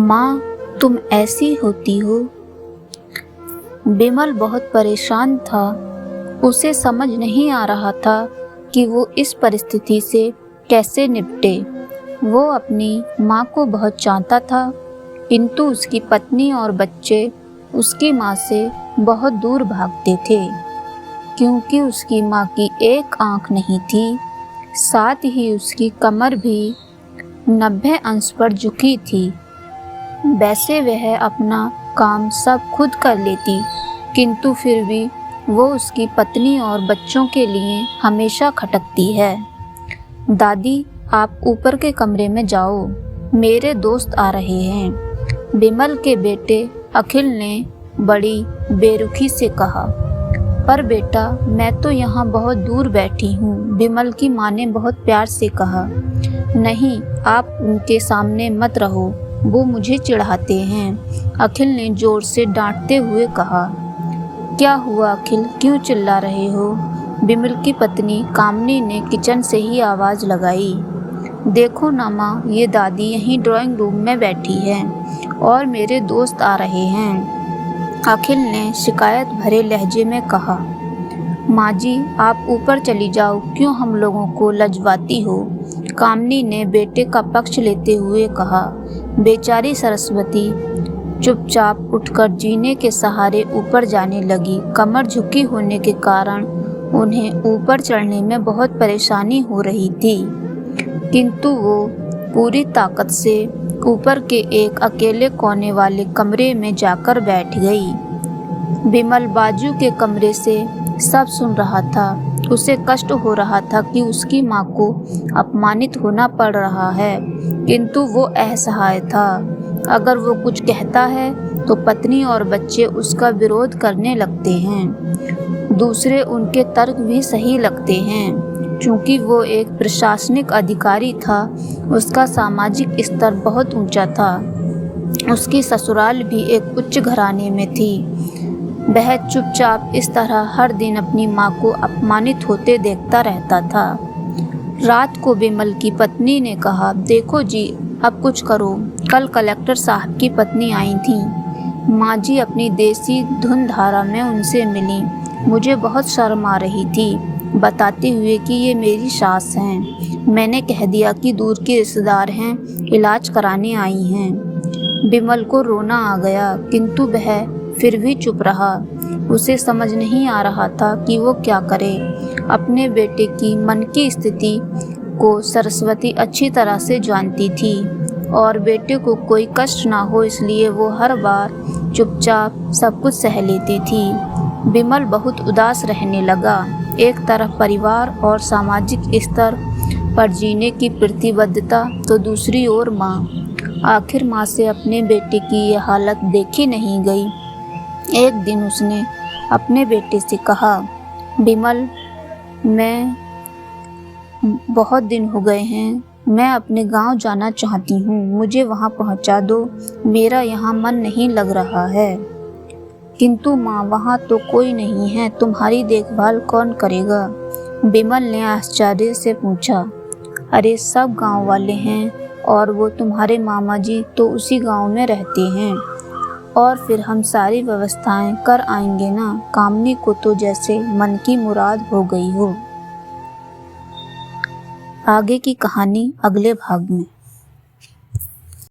माँ, तुम ऐसी होती हो। बिमल बहुत परेशान था। उसे समझ नहीं आ रहा था कि वो इस परिस्थिति से कैसे निपटे। वो अपनी माँ को बहुत चाहता था, किंतु उसकी पत्नी और बच्चे उसकी माँ से बहुत दूर भागते थे, क्योंकि उसकी माँ की एक आँख नहीं थी, साथ ही उसकी कमर भी 90 अंश पर झुकी थी। वैसे वह अपना काम सब खुद कर लेती, किंतु फिर भी वो उसकी पत्नी और बच्चों के लिए हमेशा खटकती है। दादी, आप ऊपर के कमरे में जाओ, मेरे दोस्त आ रहे हैं, बिमल के बेटे अखिल ने बड़ी बेरुखी से कहा। पर बेटा, मैं तो यहाँ बहुत दूर बैठी हूँ, बिमल की माँ ने बहुत प्यार से कहा। नहीं, आप उनके सामने मत रहो, वो मुझे चिढ़ाते हैं, अखिल ने जोर से डांटते हुए कहा। क्या हुआ अखिल, क्यों चिल्ला रहे हो? बिमल की पत्नी कामनी ने किचन से ही आवाज़ लगाई। देखो ना माँ, ये दादी यहीं ड्राइंग रूम में बैठी है और मेरे दोस्त आ रहे हैं, अखिल ने शिकायत भरे लहजे में कहा। माँ जी, आप ऊपर चली जाओ, क्यों हम लोगों को लजवाती हो? कामनी ने बेटे का पक्ष लेते हुए कहा। बेचारी सरस्वती चुपचाप उठकर जीने के सहारे ऊपर जाने लगी। कमर झुकी होने के कारण उन्हें ऊपर चढ़ने में बहुत परेशानी हो रही थी, किंतु वो पूरी ताकत से ऊपर के एक अकेले कोने वाले कमरे में जाकर बैठ गई। बिमल बाजू के कमरे से सब सुन रहा था। उसे कष्ट हो रहा था कि उसकी माँ को अपमानित होना पड़ रहा है, किंतु वो असहाय था। अगर वो कुछ कहता है तो पत्नी और बच्चे उसका विरोध करने लगते हैं। दूसरे उनके तर्क भी सही लगते हैं। चूँकि वो एक प्रशासनिक अधिकारी था, उसका सामाजिक स्तर बहुत ऊंचा था। उसकी ससुराल भी एक उच्च घराने में थी। वह चुपचाप इस तरह हर दिन अपनी माँ को अपमानित होते देखता रहता था। रात को बिमल की पत्नी ने कहा, देखो जी, अब कुछ करो। कल कलेक्टर साहब की पत्नी आई थी। माँ जी अपनी देसी धुन धारा में उनसे मिली। मुझे बहुत शर्म आ रही थी, बताते हुए कि ये मेरी सास हैं। मैंने कह दिया कि दूर के रिश्तेदार हैं, इलाज कराने आई हैं। बिमल को रोना आ गया, किंतु वह फिर भी चुप रहा। उसे समझ नहीं आ रहा था कि वो क्या करे। अपने बेटे की मन की स्थिति को सरस्वती अच्छी तरह से जानती थी और बेटे को कोई कष्ट ना हो, इसलिए वो हर बार चुपचाप सब कुछ सह लेती थी। बिमल बहुत उदास रहने लगा। एक तरफ परिवार और सामाजिक स्तर पर जीने की प्रतिबद्धता, तो दूसरी ओर माँ। आखिर माँ से अपने बेटे की ये हालत देखी नहीं गई। एक दिन उसने अपने बेटे से कहा, बिमल, मैं बहुत दिन हो गए हैं, मैं अपने गांव जाना चाहती हूँ, मुझे वहाँ पहुँचा दो, मेरा यहाँ मन नहीं लग रहा है। किंतु माँ, वहाँ तो कोई नहीं है, तुम्हारी देखभाल कौन करेगा? बिमल ने आश्चर्य से पूछा। अरे, सब गांव वाले हैं और वो तुम्हारे मामा जी तो उसी गांव में रहते हैं, और फिर हम सारी व्यवस्थाएं कर आएंगे ना। कामनी को तो जैसे मन की मुराद हो गई हो। आगे की कहानी अगले भाग में।